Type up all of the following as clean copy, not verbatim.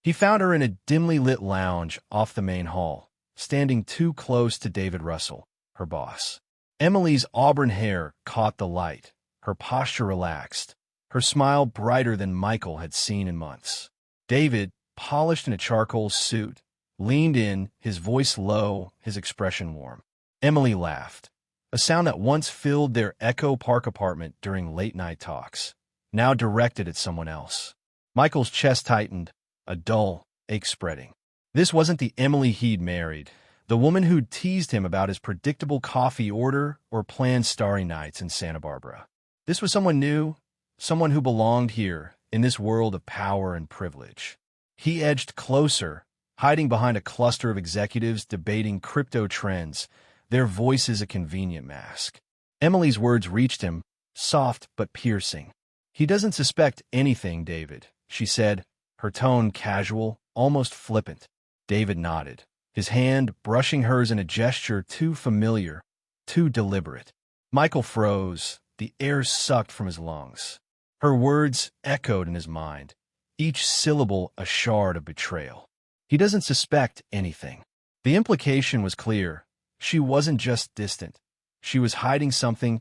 He found her in a dimly lit lounge off the main hall, standing too close to David Russell, her boss. Emily's auburn hair caught the light, her posture relaxed, her smile brighter than Michael had seen in months. David, polished in a charcoal suit, leaned in, his voice low, his expression warm. Emily laughed, a sound that once filled their Echo Park apartment during late-night talks, now directed at someone else. Michael's chest tightened, a dull ache spreading. This wasn't the Emily he'd married, the woman who'd teased him about his predictable coffee order or planned starry nights in Santa Barbara. This was someone new, someone who belonged here, in this world of power and privilege. He edged closer, hiding behind a cluster of executives debating crypto trends, their voices a convenient mask. Emily's words reached him, soft but piercing. "He doesn't suspect anything, David," she said, her tone casual, almost flippant. David nodded, his hand brushing hers in a gesture too familiar, too deliberate. Michael froze, the air sucked from his lungs. Her words echoed in his mind, each syllable a shard of betrayal. He doesn't suspect anything. The implication was clear. She wasn't just distant. She was hiding something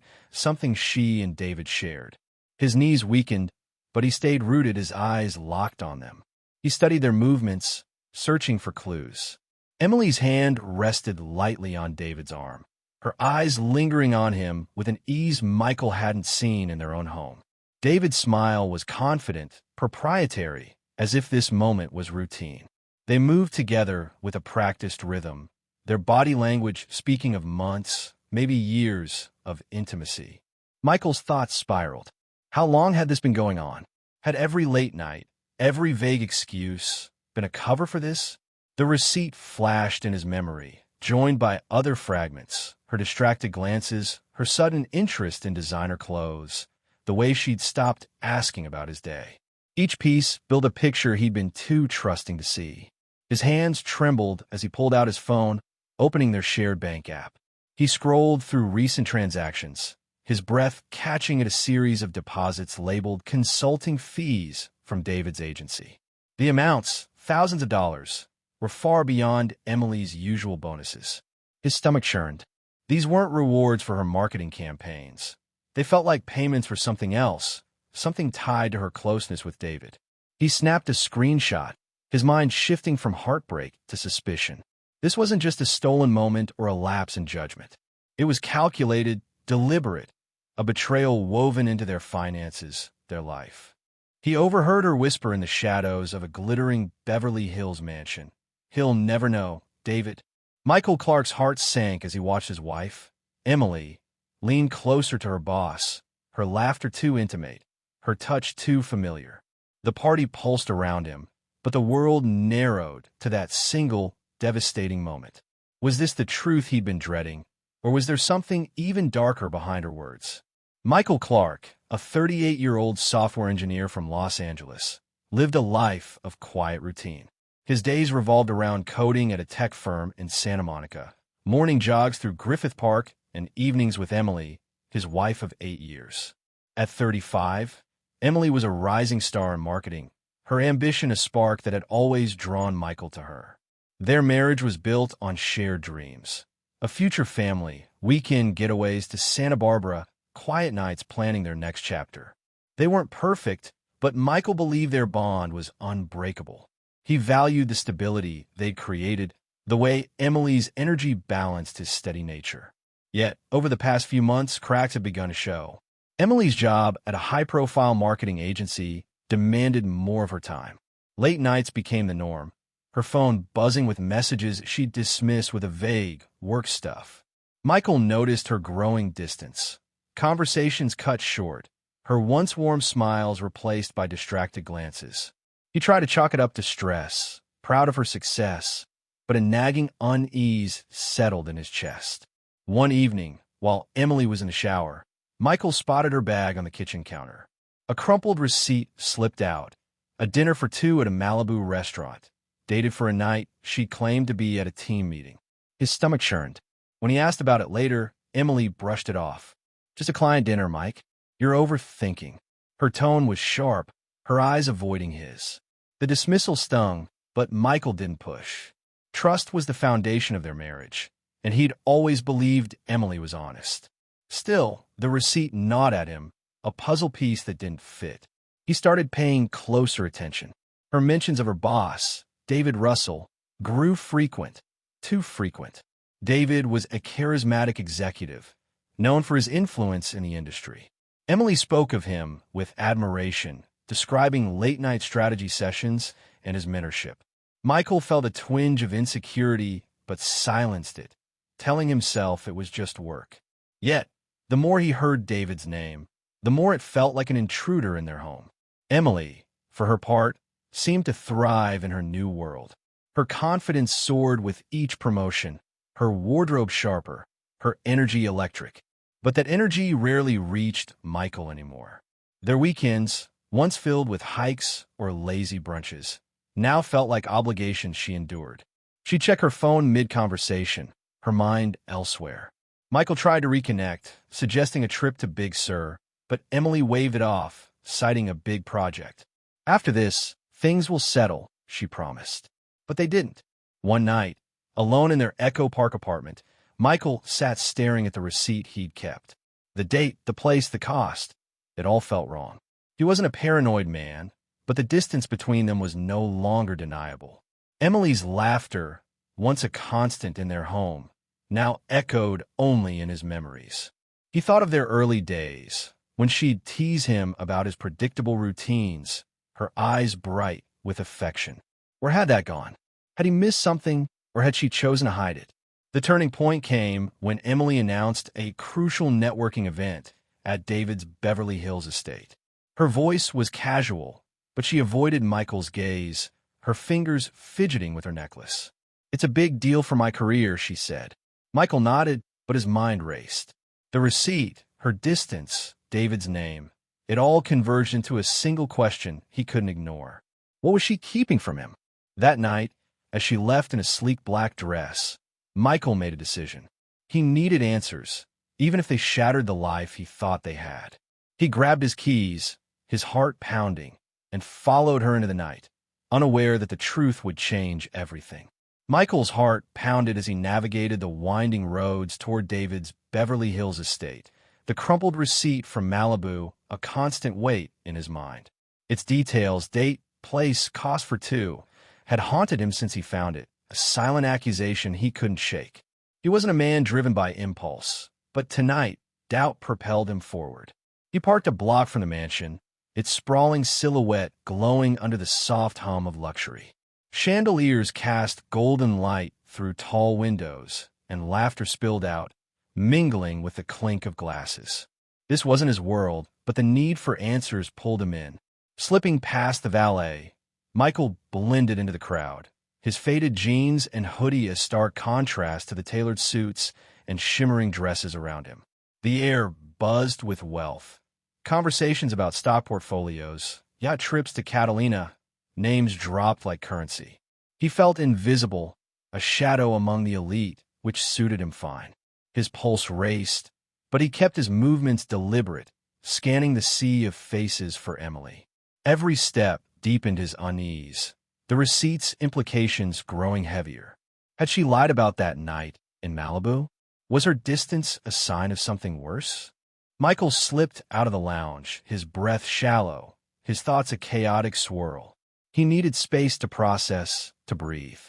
she and David shared. His knees weakened, but he stayed rooted, his eyes locked on them. He studied their movements, searching for clues. Emily's hand rested lightly on David's arm, her eyes lingering on him with an ease Michael hadn't seen in their own home. David's smile was confident, proprietary, as if this moment was routine. They moved together with a practiced rhythm, their body language speaking of months, maybe years, of intimacy. Michael's thoughts spiraled. How long had this been going on? Had every late night, every vague excuse, been a cover for this? The receipt flashed in his memory, joined by other fragments, her distracted glances, her sudden interest in designer clothes, the way she'd stopped asking about his day. Each piece built a picture he'd been too trusting to see. His hands trembled as he pulled out his phone, opening their shared bank app. He scrolled through recent transactions, his breath catching at a series of deposits labeled consulting fees from David's agency. The amounts, thousands of dollars, were far beyond Emily's usual bonuses. His stomach churned. These weren't rewards for her marketing campaigns. They felt like payments for something else, something tied to her closeness with David. He snapped a screenshot, his mind shifting from heartbreak to suspicion. This wasn't just a stolen moment or a lapse in judgment. It was calculated, deliberate, a betrayal woven into their finances, their life. He overheard her whisper in the shadows of a glittering Beverly Hills mansion. "He'll never know, David." Michael Clark's heart sank as he watched his wife, Emily, lean closer to her boss, her laughter too intimate, her touch too familiar. The party pulsed around him, but the world narrowed to that single, devastating moment. Was this the truth he'd been dreading, or was there something even darker behind her words? Michael Clark, a 38-year-old software engineer from Los Angeles, lived a life of quiet routine. His days revolved around coding at a tech firm in Santa Monica, morning jogs through Griffith Park, and evenings with Emily, his wife of 8 years. At 35, Emily was a rising star in marketing, her ambition a spark that had always drawn Michael to her. Their marriage was built on shared dreams. A future family, weekend getaways to Santa Barbara, quiet nights planning their next chapter. They weren't perfect, but Michael believed their bond was unbreakable. He valued the stability they'd created, the way Emily's energy balanced his steady nature. Yet, over the past few months, cracks had begun to show. Emily's job at a high-profile marketing agency demanded more of her time. Late nights became the norm, her phone buzzing with messages she'd dismiss with a vague, work stuff. Michael noticed her growing distance. Conversations cut short, her once warm smiles replaced by distracted glances. He tried to chalk it up to stress, proud of her success, but a nagging unease settled in his chest. One evening, while Emily was in the shower, Michael spotted her bag on the kitchen counter. A crumpled receipt slipped out, a dinner for two at a Malibu restaurant, dated for a night she claimed to be at a team meeting. His stomach churned. When he asked about it later, Emily brushed it off. "Just a client dinner, Mike. You're overthinking." Her tone was sharp, her eyes avoiding his. The dismissal stung, But Michael didn't push. Trust was the foundation of their marriage, and he'd always believed Emily was honest. Still, the receipt gnawed at him, a puzzle piece that didn't fit. He started paying closer attention. Her mentions of her boss, David Russell, grew frequent, too frequent. David was a charismatic executive, known for his influence in the industry. Emily spoke of him with admiration, describing late-night strategy sessions and his mentorship. Michael felt a twinge of insecurity but silenced it, telling himself it was just work. Yet, the more he heard David's name, the more it felt like an intruder in their home. Emily, for her part, seemed to thrive in her new world. Her confidence soared with each promotion, her wardrobe sharper, her energy electric. But that energy rarely reached Michael anymore. Their weekends, once filled with hikes or lazy brunches, now felt like obligations she endured. She'd check her phone mid-conversation, her mind elsewhere. Michael tried to reconnect, suggesting a trip to Big Sur, but Emily waved it off, citing a big project. After this, things will settle, she promised. But they didn't. One night, alone in their Echo Park apartment, Michael sat staring at the receipt he'd kept. The date, the place, the cost. It all felt wrong. He wasn't a paranoid man, but the distance between them was no longer deniable. Emily's laughter, once a constant in their home, now echoed only in his memories. He thought of their early days, when she'd tease him about his predictable routines, her eyes bright with affection. Where had that gone? Had he missed something, or had she chosen to hide it? The turning point came when Emily announced a crucial networking event at David's Beverly Hills estate. Her voice was casual, but she avoided Michael's gaze, her fingers fidgeting with her necklace. "It's a big deal for my career," she said. Michael nodded, but his mind raced. The receipt, her distance, David's name, it all converged into a single question he couldn't ignore. What was she keeping from him? That night, as she left in a sleek black dress, Michael made a decision. He needed answers, even if they shattered the life he thought they had. He grabbed his keys, his heart pounding, and followed her into the night, unaware that the truth would change everything. Michael's heart pounded as he navigated the winding roads toward David's Beverly Hills estate, the crumpled receipt from Malibu a constant weight in his mind. Its details, date, place, cost for two, had haunted him since he found it, a silent accusation he couldn't shake. He wasn't a man driven by impulse, but tonight, doubt propelled him forward. He parked a block from the mansion, its sprawling silhouette glowing under the soft hum of luxury. Chandeliers cast golden light through tall windows, and laughter spilled out, mingling with the clink of glasses. This wasn't his world, but the need for answers pulled him in. Slipping past the valet, Michael blended into the crowd, his faded jeans and hoodie a stark contrast to the tailored suits and shimmering dresses around him. The air buzzed with wealth. Conversations about stock portfolios, yacht trips to Catalina, names dropped like currency. He felt invisible, a shadow among the elite, which suited him fine. His pulse raced, but he kept his movements deliberate, scanning the sea of faces for Emily. Every step deepened his unease, the receipt's implications growing heavier. Had she lied about that night in Malibu? Was her distance a sign of something worse? Michael slipped out of the lounge, his breath shallow, his thoughts a chaotic swirl. He needed space to process, to breathe.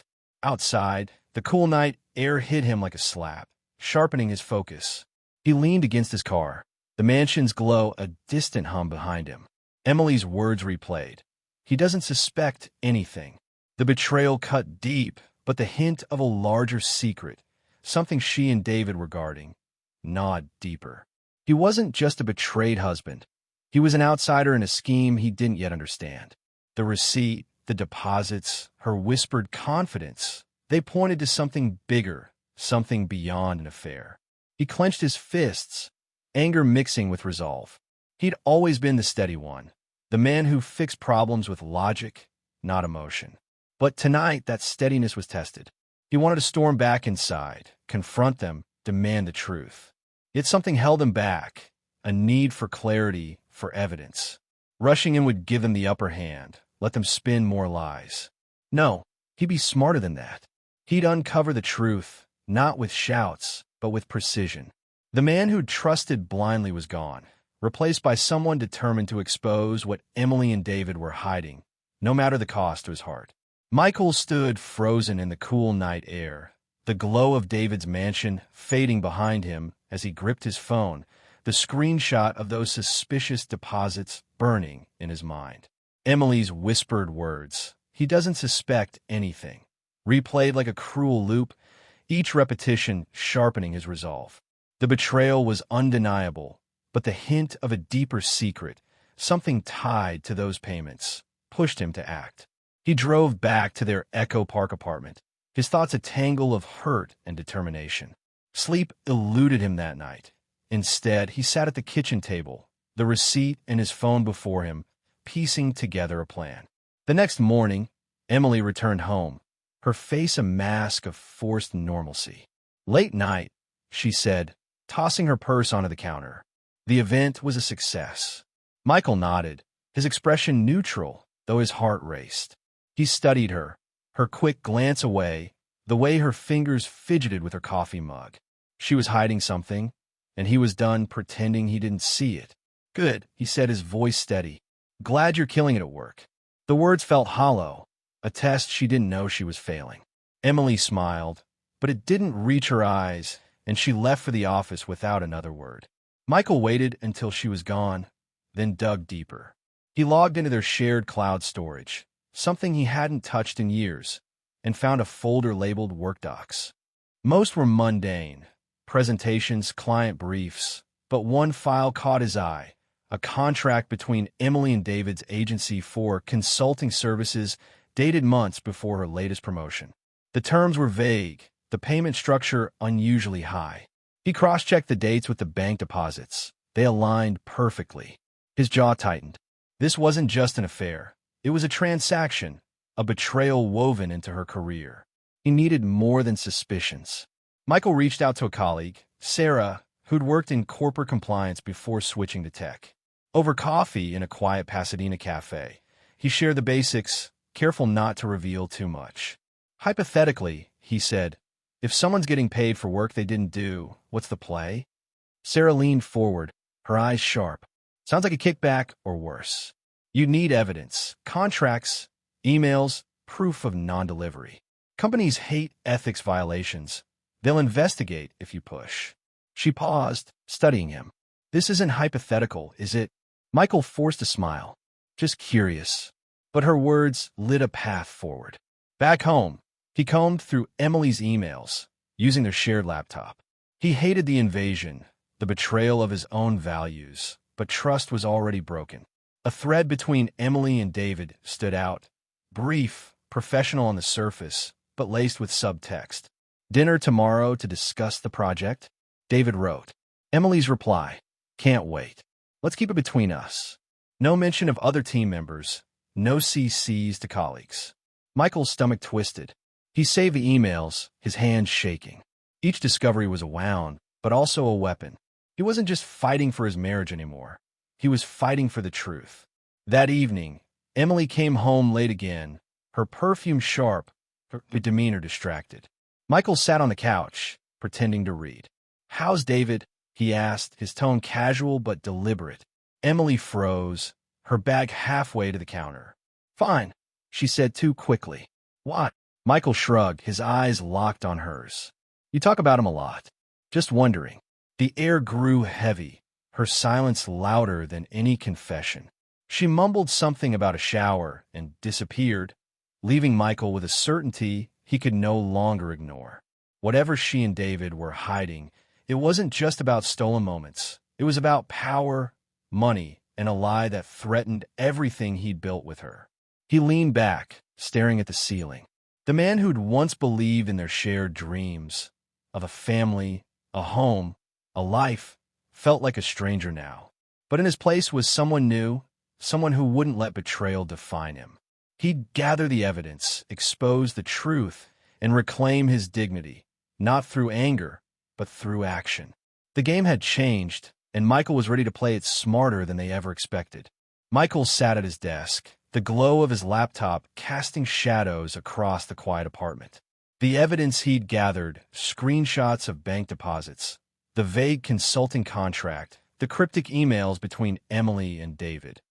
Outside, the cool night air hit him like a slap, sharpening his focus. He leaned against his car, the mansion's glow a distant hum behind him. Emily's words replayed. He doesn't suspect anything. The betrayal cut deep, but the hint of a larger secret, something she and David were guarding, gnawed deeper. He wasn't just a betrayed husband. He was an outsider in a scheme he didn't yet understand. The receipt, the deposits, her whispered confidence, they pointed to something bigger, something beyond an affair. He clenched his fists, anger mixing with resolve. He'd always been the steady one, the man who fixed problems with logic, not emotion. But tonight, that steadiness was tested. He wanted to storm back inside, confront them, demand the truth. Yet something held him back, a need for clarity, for evidence. Rushing in would give them the upper hand, let them spin more lies. No, He'd be smarter than that. He'd uncover the truth, not with shouts, but with precision. The man who'd trusted blindly was gone, replaced by someone determined to expose what Emily and David were hiding, no matter the cost to his heart. Michael stood frozen in the cool night air, the glow of David's mansion fading behind him as he gripped his phone, the screenshot of those suspicious deposits burning in his mind. Emily's whispered words, "He doesn't suspect anything," replayed like a cruel loop, each repetition sharpening his resolve. The betrayal was undeniable, but the hint of a deeper secret, something tied to those payments, pushed him to act. He drove back to their Echo Park apartment, his thoughts a tangle of hurt and determination. Sleep eluded him that night. Instead, he sat at the kitchen table, the receipt and his phone before him, piecing together a plan. The next morning, Emily returned home, her face a mask of forced normalcy. "Late night," she said, tossing her purse onto the counter. "The event was a success." Michael nodded, his expression neutral, though his heart raced. He studied her, her quick glance away, the way her fingers fidgeted with her coffee mug. She was hiding something, and he was done pretending he didn't see it. "Good," he said, his voice steady. "Glad you're killing it at work." The words felt hollow, a test she didn't know she was failing. Emily smiled, but it didn't reach her eyes, and she left for the office without another word. Michael waited until she was gone, then dug deeper. He logged into their shared cloud storage, something he hadn't touched in years, and found a folder labeled Work Docs. Most were mundane, presentations, client briefs, but one file caught his eye, a contract between Emily and David's agency for consulting services dated months before her latest promotion. The terms were vague, the payment structure unusually high. He cross-checked the dates with the bank deposits. They aligned perfectly. His jaw tightened. This wasn't just an affair. It was a transaction, a betrayal woven into her career. He needed more than suspicions. Michael reached out to a colleague, Sarah, who'd worked in corporate compliance before switching to tech. Over coffee in a quiet Pasadena cafe, he shared the basics, careful not to reveal too much. "Hypothetically," he said, "if someone's getting paid for work they didn't do, what's the play?" Sarah leaned forward, her eyes sharp. "Sounds like a kickback or worse. You need evidence, contracts, emails, proof of non-delivery. Companies hate ethics violations. They'll investigate if you push." She paused, studying him. "This isn't hypothetical, is it?" Michael forced a smile. "Just curious." But her words lit a path forward. Back home, he combed through Emily's emails, using their shared laptop. He hated the invasion, the betrayal of his own values, but trust was already broken. A thread between Emily and David stood out, brief, professional on the surface, but laced with subtext. "Dinner tomorrow to discuss the project?" David wrote. Emily's reply, "Can't wait. Let's keep it between us." No mention of other team members, no CCs to colleagues. Michael's stomach twisted. He saved the emails, his hands shaking. Each discovery was a wound, but also a weapon. He wasn't just fighting for his marriage anymore. He was fighting for the truth. That evening, Emily came home late again, her perfume sharp, her demeanor distracted. Michael sat on the couch, pretending to read. "How's David?" he asked, his tone casual but deliberate. Emily froze, her bag halfway to the counter. "Fine," she said too quickly. "What?" Michael shrugged, his eyes locked on hers. "You talk about him a lot. Just wondering." The air grew heavy, her silence louder than any confession. She mumbled something about a shower and disappeared, leaving Michael with a certainty he could no longer ignore. Whatever she and David were hiding, it wasn't just about stolen moments. It was about power, money, and a lie that threatened everything he'd built with her. He leaned back, staring at the ceiling. The man who'd once believed in their shared dreams, of a family, a home, a life, felt like a stranger now. But in his place was someone new, someone who wouldn't let betrayal define him. He'd gather the evidence, expose the truth, and reclaim his dignity, not through anger, but through action. The game had changed, and Michael was ready to play it smarter than they ever expected. Michael sat at his desk, the glow of his laptop casting shadows across the quiet apartment. The evidence he'd gathered, screenshots of bank deposits, the vague consulting contract, the cryptic emails between Emily and David,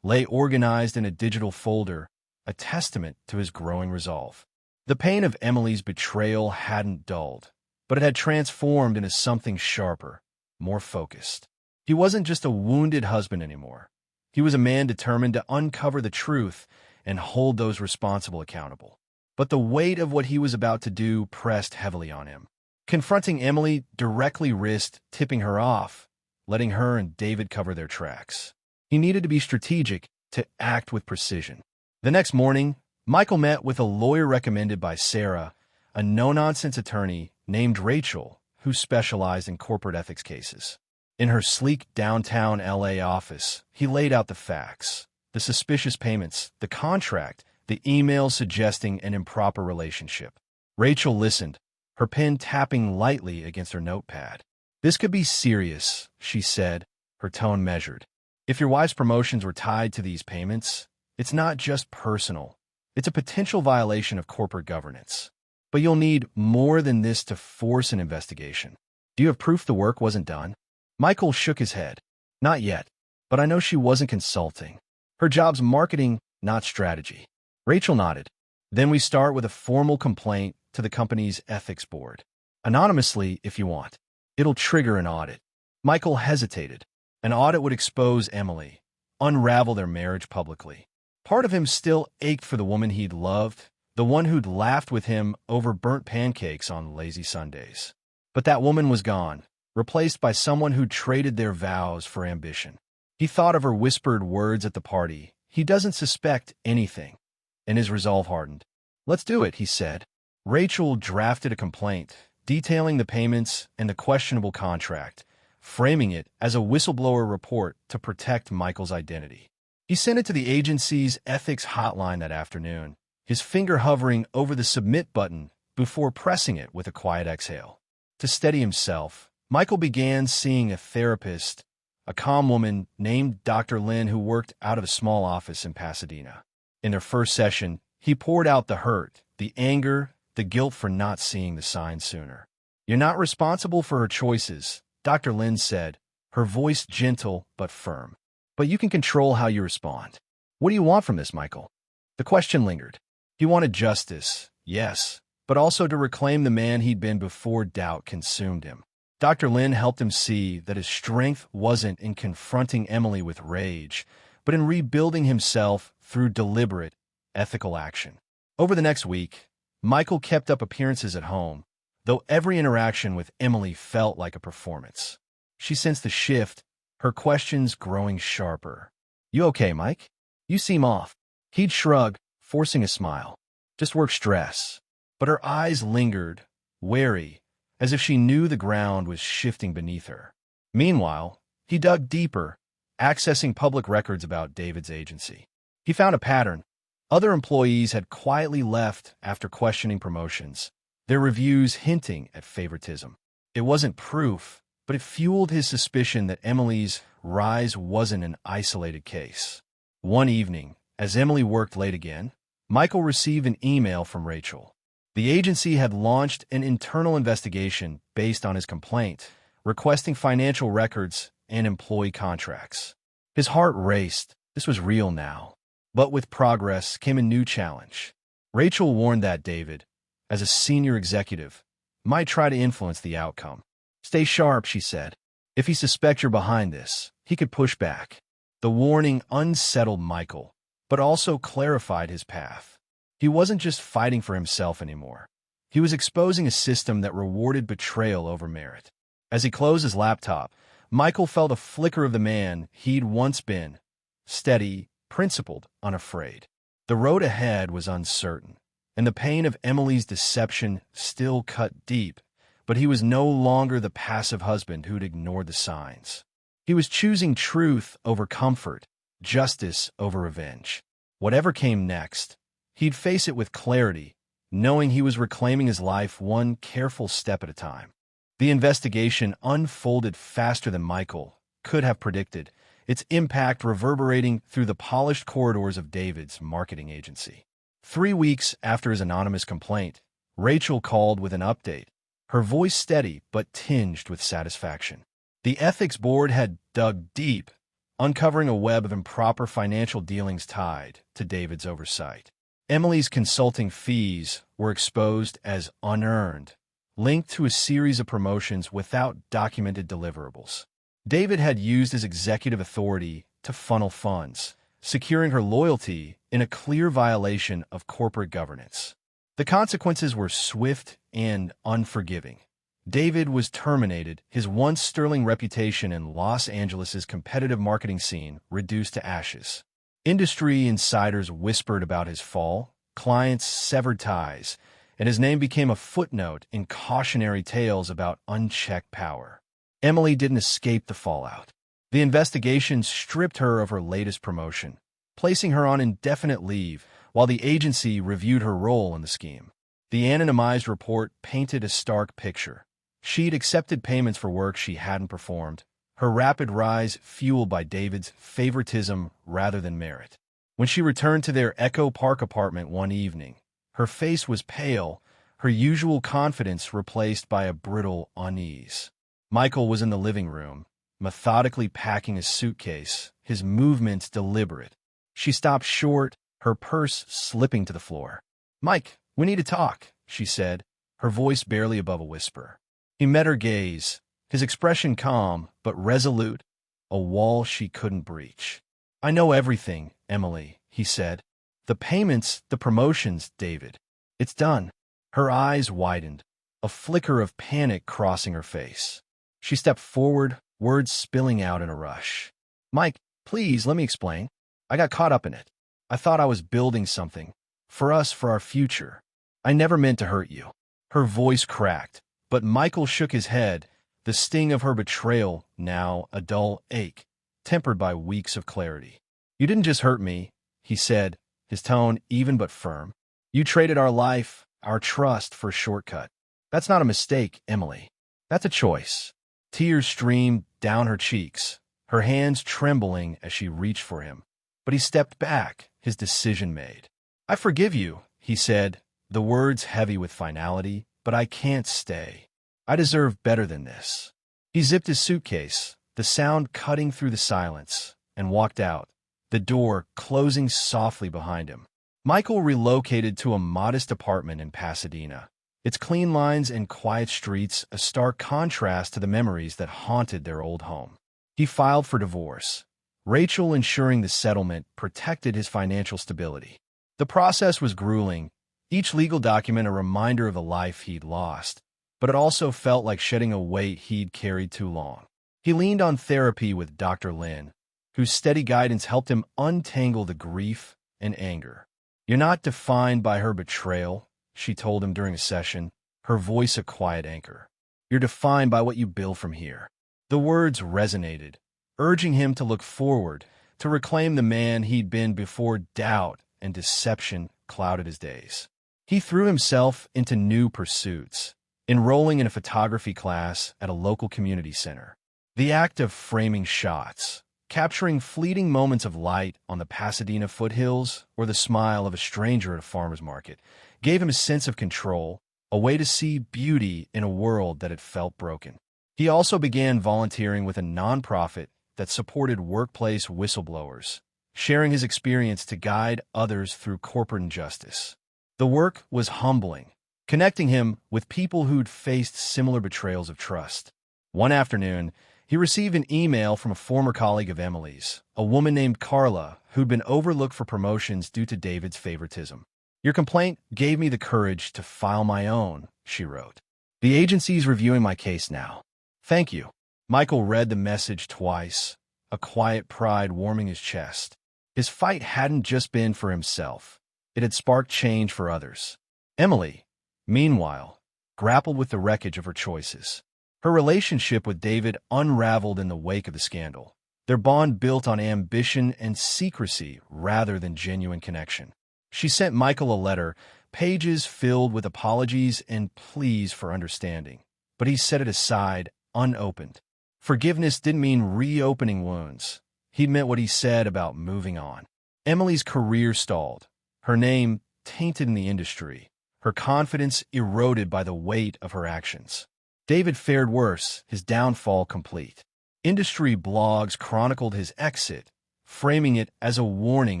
lay organized in a digital folder, a testament to his growing resolve. The pain of Emily's betrayal hadn't dulled, but it had transformed into something sharper, more focused. He wasn't just a wounded husband anymore. He was a man determined to uncover the truth and hold those responsible accountable. But the weight of what he was about to do pressed heavily on him. Confronting Emily directly risked tipping her off, letting her and David cover their tracks. He needed to be strategic, to act with precision. The next morning, Michael met with a lawyer recommended by Sarah, a no-nonsense attorney named Rachel, who specialized in corporate ethics cases. In her sleek downtown LA office, he laid out the facts, the suspicious payments, the contract, the emails suggesting an improper relationship. Rachel listened, her pen tapping lightly against her notepad. "This could be serious," she said, her tone measured. "If your wife's promotions were tied to these payments, it's not just personal. It's a potential violation of corporate governance. But you'll need more than this to force an investigation. Do you have proof the work wasn't done?" Michael shook his head. "Not yet, but I know she wasn't consulting. Her job's marketing, not strategy." Rachel nodded. "Then we start with a formal complaint to the company's ethics board. Anonymously, if you want. It'll trigger an audit." Michael hesitated. An audit would expose Emily, unravel their marriage publicly. Part of him still ached for the woman he'd loved, the one who'd laughed with him over burnt pancakes on lazy Sundays. But that woman was gone, replaced by someone who'd traded their vows for ambition. He thought of her whispered words at the party. "He doesn't suspect anything." And his resolve hardened. "Let's do it," he said. Rachel drafted a complaint, detailing the payments and the questionable contract, framing it as a whistleblower report to protect Michael's identity. He sent it to the agency's ethics hotline that afternoon, his finger hovering over the submit button before pressing it with a quiet exhale. To steady himself, Michael began seeing a therapist, a calm woman named Dr. Lynn who worked out of a small office in Pasadena. In their first session, he poured out the hurt, the anger, the guilt for not seeing the signs sooner. "You're not responsible for her choices," Dr. Lynn said, her voice gentle but firm. "But you can control how you respond." "What do you want from this, Michael?" The question lingered. He wanted justice, yes, but also to reclaim the man he'd been before doubt consumed him. Dr. Lynn helped him see that his strength wasn't in confronting Emily with rage, but in rebuilding himself through deliberate, ethical action. Over the next week, Michael kept up appearances at home, though every interaction with Emily felt like a performance. She sensed the shift, her questions growing sharper. "You okay, Mike? You seem off." He'd shrug, forcing a smile. "Just work stress." But her eyes lingered, wary, as if she knew the ground was shifting beneath her. Meanwhile, he dug deeper, accessing public records about David's agency. He found a pattern. Other employees had quietly left after questioning promotions, their reviews hinting at favoritism. It wasn't proof, but it fueled his suspicion that Emily's rise wasn't an isolated case. One evening, as Emily worked late again, Michael received an email from Rachel. The agency had launched an internal investigation based on his complaint, requesting financial records and employee contracts. His heart raced. This was real now. But with progress came a new challenge. Rachel warned that David, as a senior executive, might try to influence the outcome. "Stay sharp," she said. "If he suspects you're behind this, he could push back." The warning unsettled Michael, but also clarified his path. He wasn't just fighting for himself anymore. He was exposing a system that rewarded betrayal over merit. As he closed his laptop, Michael felt a flicker of the man he'd once been, steady, principled, unafraid. The road ahead was uncertain, and the pain of Emily's deception still cut deep, but he was no longer the passive husband who'd ignored the signs. He was choosing truth over comfort, justice over revenge. Whatever came next, he'd face it with clarity, knowing he was reclaiming his life one careful step at a time. The investigation unfolded faster than Michael could have predicted, its impact reverberating through the polished corridors of David's marketing agency. 3 weeks after his anonymous complaint, Rachel called with an update, her voice steady but tinged with satisfaction. The ethics board had dug deep, uncovering a web of improper financial dealings tied to David's oversight. Emily's consulting fees were exposed as unearned, linked to a series of promotions without documented deliverables. David had used his executive authority to funnel funds, securing her loyalty in a clear violation of corporate governance. The consequences were swift and unforgiving. David was terminated, his once sterling reputation in Los Angeles' competitive marketing scene reduced to ashes. Industry insiders whispered about his fall, clients severed ties, and his name became a footnote in cautionary tales about unchecked power. Emily didn't escape the fallout. The investigation stripped her of her latest promotion, placing her on indefinite leave while the agency reviewed her role in the scheme. The anonymized report painted a stark picture. She'd accepted payments for work she hadn't performed, her rapid rise fueled by David's favoritism rather than merit. When she returned to their Echo Park apartment one evening, her face was pale, her usual confidence replaced by a brittle unease. Michael was in the living room, methodically packing a suitcase, his movements deliberate. She stopped short, her purse slipping to the floor. "Mike, we need to talk," she said, her voice barely above a whisper. He met her gaze, his expression calm but resolute, a wall she couldn't breach. "I know everything, Emily," he said. "The payments, the promotions, David. It's done." Her eyes widened, a flicker of panic crossing her face. She stepped forward, words spilling out in a rush. "Mike, please let me explain. I got caught up in it. I thought I was building something. For us, for our future. I never meant to hurt you." Her voice cracked, but Michael shook his head, the sting of her betrayal now a dull ache, tempered by weeks of clarity. "You didn't just hurt me," he said, his tone even but firm. "You traded our life, our trust for a shortcut. That's not a mistake, Emily. That's a choice." Tears streamed down her cheeks, her hands trembling as she reached for him. But he stepped back, his decision made. "I forgive you," he said, the words heavy with finality, "but I can't stay. I deserve better than this." He zipped his suitcase, the sound cutting through the silence, and walked out, the door closing softly behind him. Michael relocated to a modest apartment in Pasadena, its clean lines and quiet streets a stark contrast to the memories that haunted their old home. He filed for divorce, Rachel ensuring the settlement protected his financial stability. The process was grueling, each legal document a reminder of the life he'd lost, but it also felt like shedding a weight he'd carried too long. He leaned on therapy with Dr. Lin, whose steady guidance helped him untangle the grief and anger. "You're not defined by her betrayal," she told him during a session, her voice a quiet anchor. "You're defined by what you build from here." The words resonated, urging him to look forward, to reclaim the man he'd been before doubt and deception clouded his days. He threw himself into new pursuits, enrolling in a photography class at a local community center. The act of framing shots, capturing fleeting moments of light on the Pasadena foothills or the smile of a stranger at a farmer's market, gave him a sense of control, a way to see beauty in a world that had felt broken. He also began volunteering with a nonprofit that supported workplace whistleblowers, sharing his experience to guide others through corporate injustice. The work was humbling, connecting him with people who'd faced similar betrayals of trust. One afternoon, he received an email from a former colleague of Emily's, a woman named Carla, who'd been overlooked for promotions due to David's favoritism. "Your complaint gave me the courage to file my own," she wrote. "The agency's reviewing my case now. Thank you." Michael read the message twice, a quiet pride warming his chest. His fight hadn't just been for himself. It had sparked change for others. Emily, meanwhile, grappled with the wreckage of her choices. Her relationship with David unraveled in the wake of the scandal, their bond built on ambition and secrecy rather than genuine connection. She sent Michael a letter, pages filled with apologies and pleas for understanding, but he set it aside, unopened. Forgiveness didn't mean reopening wounds. He'd meant what he said about moving on. Emily's career stalled, her name tainted in the industry, her confidence eroded by the weight of her actions. David fared worse, his downfall complete. Industry blogs chronicled his exit, framing it as a warning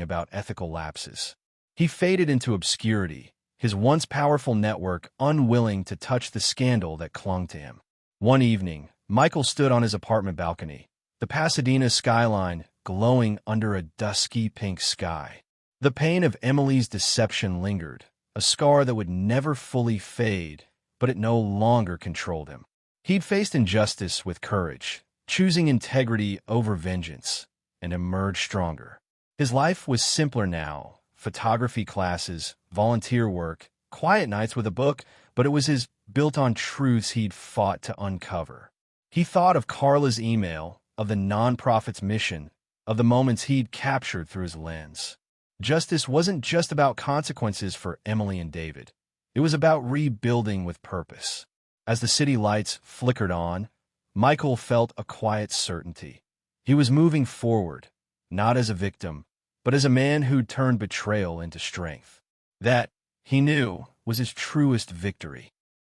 about ethical lapses. He faded into obscurity, his once powerful network unwilling to touch the scandal that clung to him. One evening, Michael stood on his apartment balcony, the Pasadena skyline glowing under a dusky pink sky. The pain of Emily's deception lingered, a scar that would never fully fade, but it no longer controlled him. He'd faced injustice with courage, choosing integrity over vengeance, and emerged stronger. His life was simpler now: photography classes, volunteer work, quiet nights with a book, but it was his built on truths he'd fought to uncover. He thought of Carla's email, of the nonprofit's mission, of the moments he'd captured through his lens. Justice wasn't just about consequences for Emily and David. It was about rebuilding with purpose. As the city lights flickered on, Michael felt a quiet certainty. He was moving forward, not as a victim, but as a man who'd turned betrayal into strength. That, he knew, was his truest victory.